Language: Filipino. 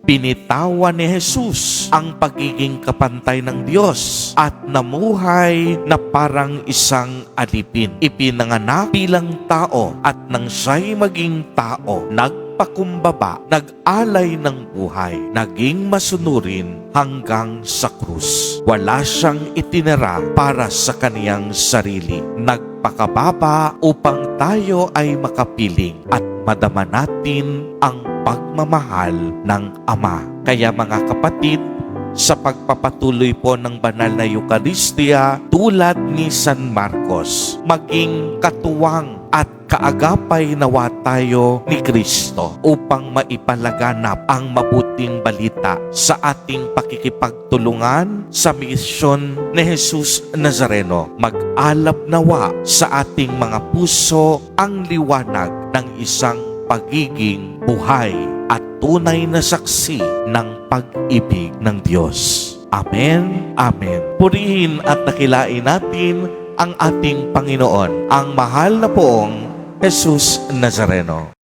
Binitawan ni Jesus ang pagiging kapantay ng Diyos at namuhay na parang isang alipin. Ipinanganak bilang tao at nang siya'y maging tao, nagpakumbaba, nag-alay ng buhay, naging masunurin hanggang sa krus. Wala siyang itinira para sa kaniyang sarili. Nagpakababa upang tayo ay makapiling at madama natin ang pagmamahal ng Ama. Kaya mga kapatid, sa pagpapatuloy po ng banal na Eucharistia, tulad ni San Marcos, maging katuwang at kaagapay nawa tayo ni Kristo upang maipalaganap ang mabuting balita sa ating pakikipagtulungan sa misyon ni Jesus Nazareno. Mag-alab nawa sa ating mga puso ang liwanag ng isang pagiging buhay at tunay na saksi ng pag-ibig ng Diyos. Amen. Amen. Purihin at dakilain natin ang ating Panginoon, ang mahal na poong Jesus Nazareno.